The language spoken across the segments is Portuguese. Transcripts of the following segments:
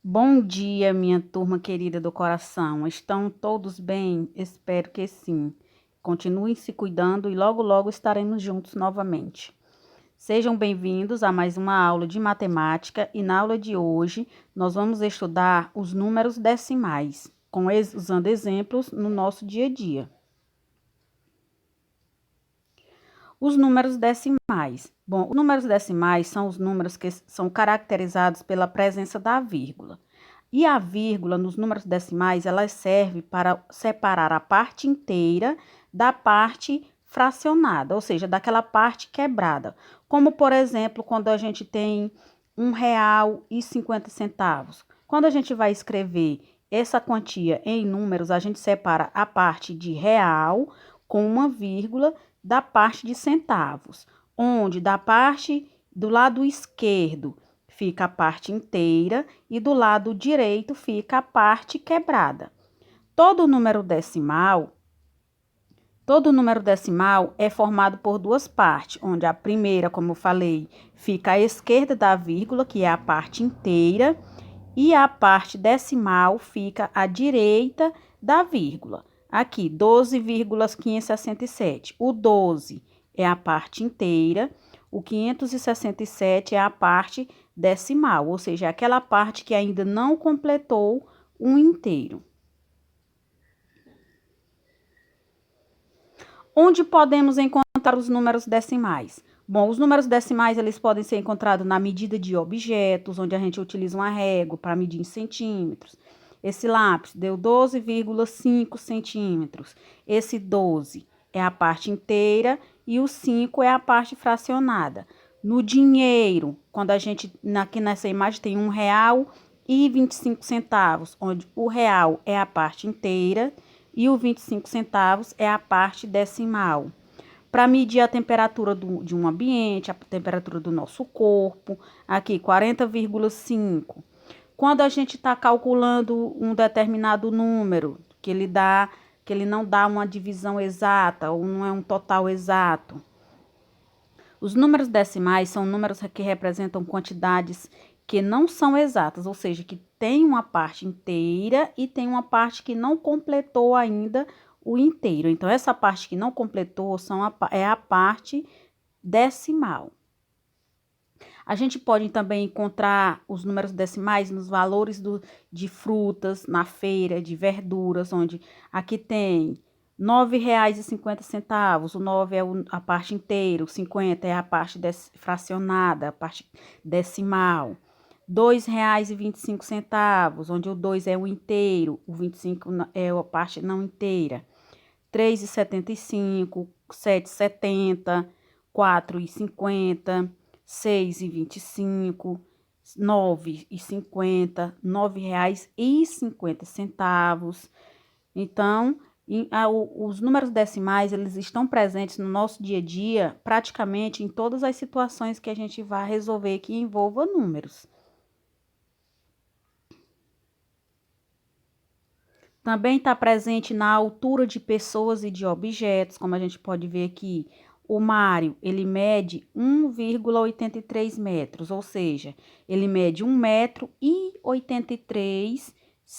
Bom dia, minha turma querida do coração. Estão todos bem? Espero que sim. Continuem se cuidando e logo, logo estaremos juntos novamente. Sejam bem-vindos a mais uma aula de matemática e na aula de hoje nós vamos estudar os números decimais, usando exemplos no nosso dia a dia. Os números decimais. Bom, os números decimais são os números que são caracterizados pela presença da vírgula. E a vírgula nos números decimais, ela serve para separar a parte inteira da parte fracionada, ou seja, daquela parte quebrada. Como, por exemplo, quando a gente tem R$ 1,50. Quando a gente vai escrever essa quantia em números, a gente separa a parte de real com uma vírgula da parte de centavos, onde da parte do lado esquerdo fica a parte inteira e do lado direito fica a parte quebrada. Todo número decimal é formado por duas partes, onde a primeira, como eu falei, fica à esquerda da vírgula, que é a parte inteira, e a parte decimal fica à direita da vírgula. Aqui, 12,567. O 12 é a parte inteira, o 567 é a parte decimal, ou seja, aquela parte que ainda não completou um inteiro. Onde podemos encontrar os números decimais? Bom, os números decimais, eles podem ser encontrados na medida de objetos, onde a gente utiliza uma régua para medir em centímetros. Esse lápis deu 12,5 centímetros. Esse 12 é a parte inteira e o 5 é a parte fracionada. No dinheiro, quando a gente, aqui nessa imagem tem R$ 1,25, onde o real é a parte inteira e o 25 centavos é a parte decimal. Para medir a temperatura de um ambiente, a temperatura do nosso corpo, aqui 40,5. Quando a gente está calculando um determinado número, que ele não dá uma divisão exata ou não é um total exato. Os números decimais são números que representam quantidades que não são exatas, ou seja, que tem uma parte inteira e tem uma parte que não completou ainda o inteiro. Então, essa parte que não completou é a parte decimal. A gente pode também encontrar os números decimais nos valores de frutas, na feira, de verduras, onde aqui tem R$ 9,50. O 9 é a parte inteira, o 50 é a parte fracionada, a parte decimal. R$ 2,25, onde o 2 é o inteiro, o 25 é a parte não inteira. R$ 3,75, 7,70, 4,50, 6,25, 9,50, R$ 9,50. Então, os números decimais, eles estão presentes no nosso dia a dia, praticamente em todas as situações que a gente vai resolver que envolva números. Também está presente na altura de pessoas e de objetos, como a gente pode ver aqui. O Mário, ele mede 1,83 metros, ou seja, ele mede 1,83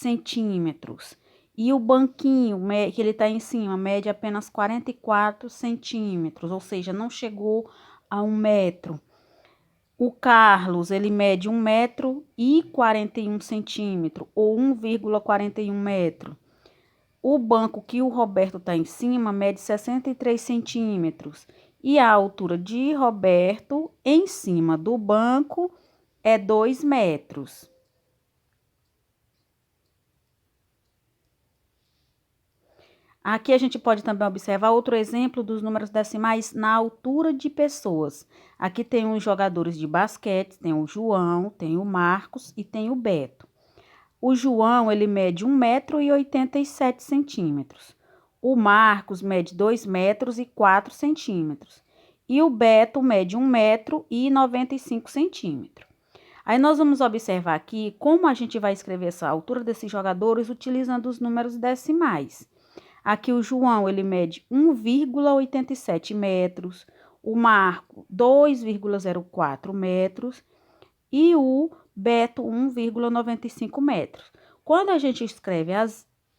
m. E o banquinho, que ele está em cima, mede apenas 44 centímetros, ou seja, não chegou a 1 metro. O Carlos, ele mede 1,41 m, ou 1,41 metro. O banco que o Roberto está em cima mede 63 centímetros. E a altura de Roberto em cima do banco é 2 metros. Aqui a gente pode também observar outro exemplo dos números decimais na altura de pessoas. Aqui tem os jogadores de basquete, tem o João, tem o Marcos e tem o Beto. O João, ele mede 1,87 m. O Marcos mede 2,04 m. E o Beto mede 1,95 m. Aí nós vamos observar aqui como a gente vai escrever essa altura desses jogadores utilizando os números decimais. Aqui o João, ele mede 1,87 metros, o Marco 2,04 metros e o Beto 1,95 metros. Quando a gente escreve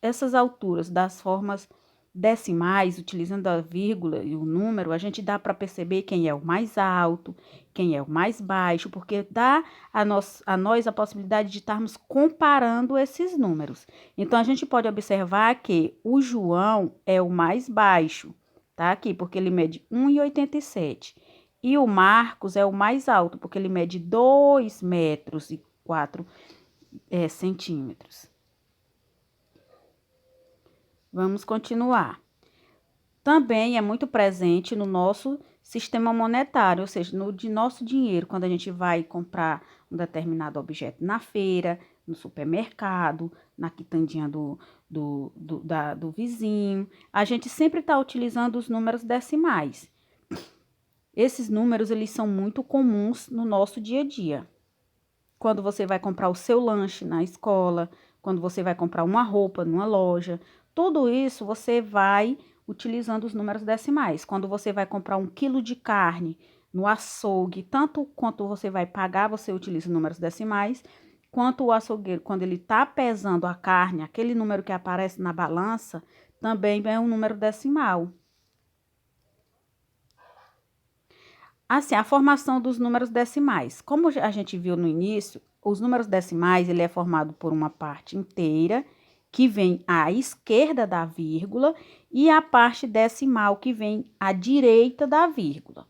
essas alturas das formas decimais, utilizando a vírgula e o número, a gente dá para perceber quem é o mais alto, quem é o mais baixo, porque dá a nós a possibilidade de estarmos comparando esses números. Então, a gente pode observar que o João é o mais baixo, tá? Aqui, porque ele mede 1,87. E o Marcos é o mais alto, porque ele mede 2 metros e 4 centímetros. Vamos continuar. Também é muito presente no nosso sistema monetário, ou seja, no de nosso dinheiro, quando a gente vai comprar um determinado objeto na feira, no supermercado, na quitandinha do vizinho, a gente sempre está utilizando os números decimais. Esses números, eles são muito comuns no nosso dia a dia. Quando você vai comprar o seu lanche na escola, quando você vai comprar uma roupa numa loja, tudo isso você vai utilizando os números decimais. Quando você vai comprar 1 quilo de carne no açougue, tanto quanto você vai pagar, você utiliza números decimais, quanto o açougueiro, quando ele está pesando a carne, aquele número que aparece na balança, também é um número decimal. Assim, a formação dos números decimais. Como a gente viu no início, os números decimais, ele é formado por uma parte inteira, que vem à esquerda da vírgula, e a parte decimal, que vem à direita da vírgula.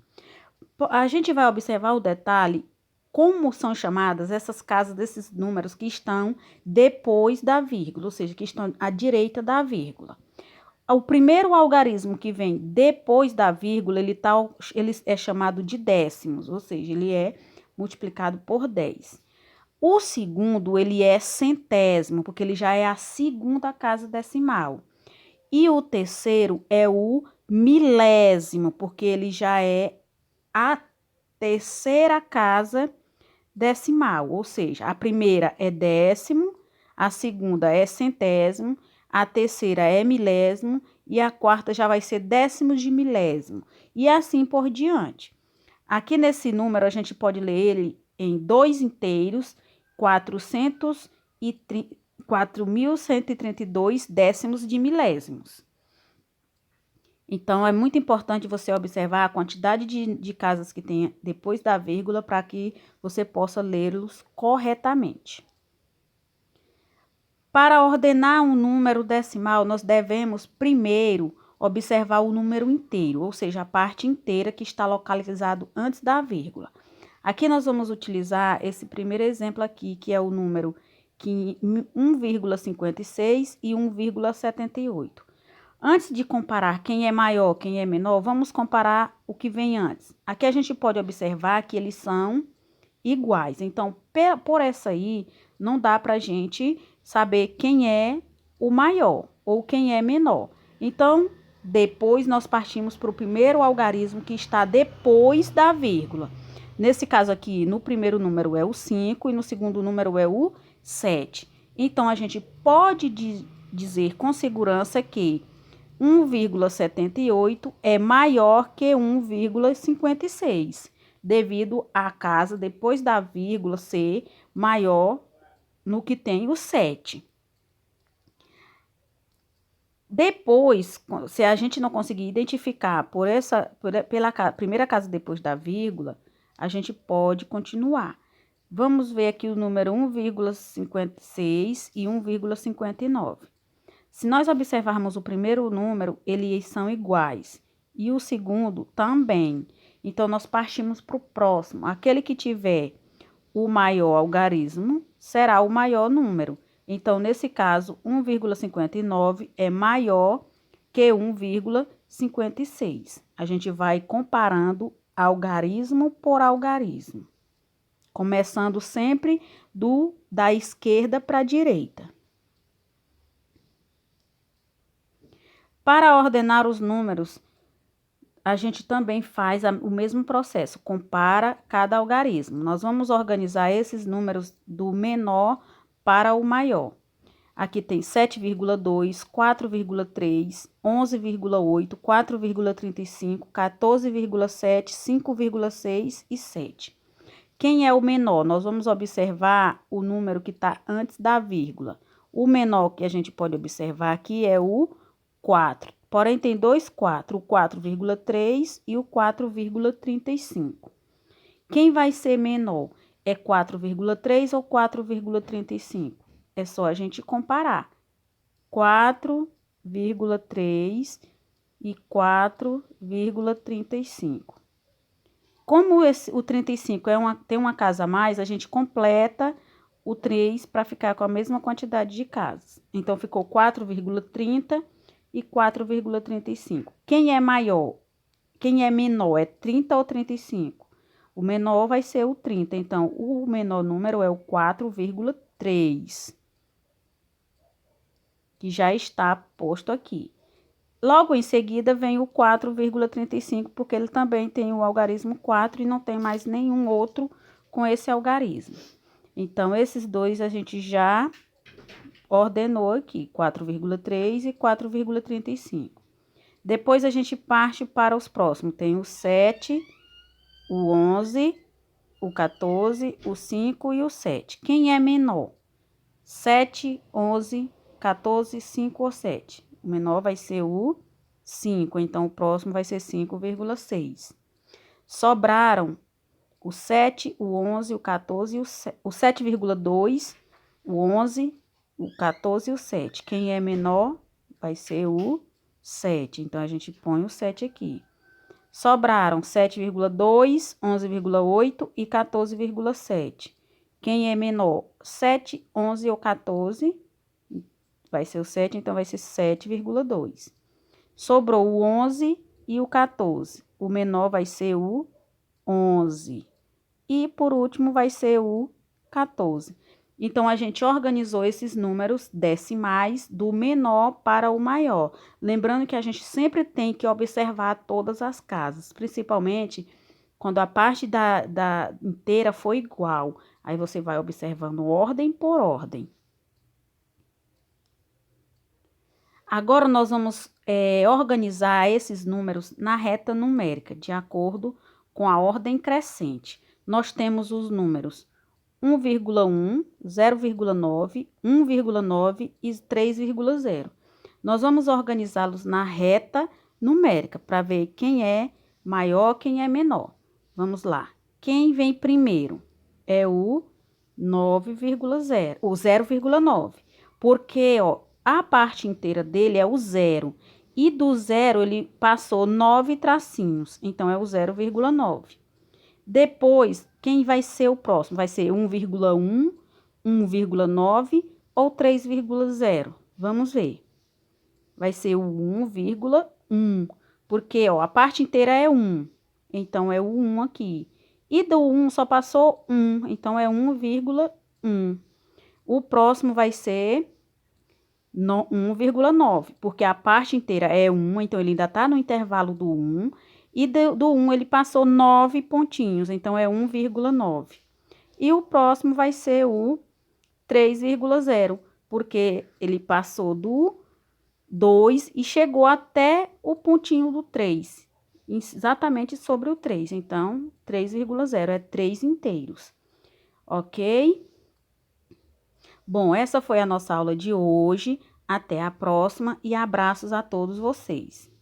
A gente vai observar o detalhe, como são chamadas essas casas desses números que estão depois da vírgula, ou seja, que estão à direita da vírgula. O primeiro algarismo que vem depois da vírgula, ele é chamado de décimos, ou seja, ele é multiplicado por 10. O segundo, ele é centésimo, porque ele já é a segunda casa decimal. E o terceiro é o milésimo, porque ele já é a terceira casa decimal, ou seja, a primeira é décimo, a segunda é centésimo, a terceira é milésimo e a quarta já vai ser décimos de milésimo, e assim por diante. Aqui nesse número, a gente pode ler ele em 2 inteiros, 4.132 décimos de milésimos. Então, é muito importante você observar a quantidade de casas que tem depois da vírgula para que você possa lê-los corretamente. Para ordenar um número decimal, nós devemos primeiro observar o número inteiro, ou seja, a parte inteira que está localizado antes da vírgula. Aqui nós vamos utilizar esse primeiro exemplo aqui, que é o número 1,56 e 1,78. Antes de comparar quem é maior, quem é menor, vamos comparar o que vem antes. Aqui a gente pode observar que eles são iguais. Então, por essa aí, não dá para a gente saber quem é o maior ou quem é menor. Então, depois nós partimos para o primeiro algarismo que está depois da vírgula. Nesse caso aqui, no primeiro número é o 5 e no segundo número é o 7. Então, a gente pode dizer com segurança que 1,78 é maior que 1,56, devido à casa depois da vírgula ser maior no que tem o 7. Depois, se a gente não conseguir identificar pela primeira casa depois da vírgula, a gente pode continuar. Vamos ver aqui o número 1,56 e 1,59. Se nós observarmos o primeiro número, eles são iguais. E o segundo também. Então, nós partimos para o próximo. Aquele que tiver o maior algarismo será o maior número. Então, nesse caso, 1,59 é maior que 1,56. A gente vai comparando algarismo por algarismo, começando sempre da esquerda para a direita. Para ordenar os números, a gente também faz o mesmo processo, compara cada algarismo. Nós vamos organizar esses números do menor para o maior. Aqui tem 7,2, 4,3, 11,8, 4,35, 14,7, 5,6 e 7. Quem é o menor? Nós vamos observar o número que está antes da vírgula. O menor que a gente pode observar aqui é o 4. Porém, tem dois 4, o 4,3 e o 4,35. Quem vai ser menor? É 4,3 ou 4,35? É só a gente comparar. 4,3 e 4,35. Como o 35 tem uma casa a mais, a gente completa o 3 para ficar com a mesma quantidade de casas. Então, ficou 4,30 e 4,35. Quem é maior? Quem é menor? É 30 ou 35? O menor vai ser o 30. Então, o menor número é o 4,3, que já está posto aqui. Logo em seguida vem o 4,35, porque ele também tem o algarismo 4 e não tem mais nenhum outro com esse algarismo. Então, esses dois a gente já ordenou aqui, 4,3 e 4,35. Depois a gente parte para os próximos. Tem o 7, o 11, o 14, o 5 e o 7. Quem é menor? 7, 11, 14, 5 ou 7? O menor vai ser o 5, então o próximo vai ser 5,6. Sobraram o 7, o 11, o 14 e o 7,2, o 11, o 14 e o 7. Quem é menor vai ser o 7, então a gente põe o 7 aqui. Sobraram 7,2, 11,8 e 14,7. Quem é menor? 7, 11 ou 14? Vai ser o 7, então vai ser 7,2. Sobrou o 11 e o 14. O menor vai ser o 11. E, por último, vai ser o 14. Então, a gente organizou esses números decimais do menor para o maior. Lembrando que a gente sempre tem que observar todas as casas, principalmente quando a parte da inteira for igual. Aí, você vai observando ordem por ordem. Agora, nós vamos organizar esses números na reta numérica, de acordo com a ordem crescente. Nós temos os números 1,1, 0,9, 1,9 e 3,0. Nós vamos organizá-los na reta numérica para ver quem é maior, quem é menor. Vamos lá. Quem vem primeiro é o 9,0, o 0,9. Porque, ó, a parte inteira dele é o 0. E do 0 ele passou 9 tracinhos, então é o 0,9. Depois, quem vai ser o próximo? Vai ser 1,1, 1,9 ou 3,0? Vamos ver. Vai ser o 1,1, porque, ó, a parte inteira é 1, então é o 1 aqui. E do 1 só passou 1, então é 1,1. O próximo vai ser 1,9, porque a parte inteira é 1, então ele ainda está no intervalo do 1. E do 1 ele passou 9 pontinhos, então é 1,9. E o próximo vai ser o 3,0, porque ele passou do 2 e chegou até o pontinho do 3, exatamente sobre o 3. Então, 3,0 é 3 inteiros, ok? Bom, essa foi a nossa aula de hoje. Até a próxima e abraços a todos vocês.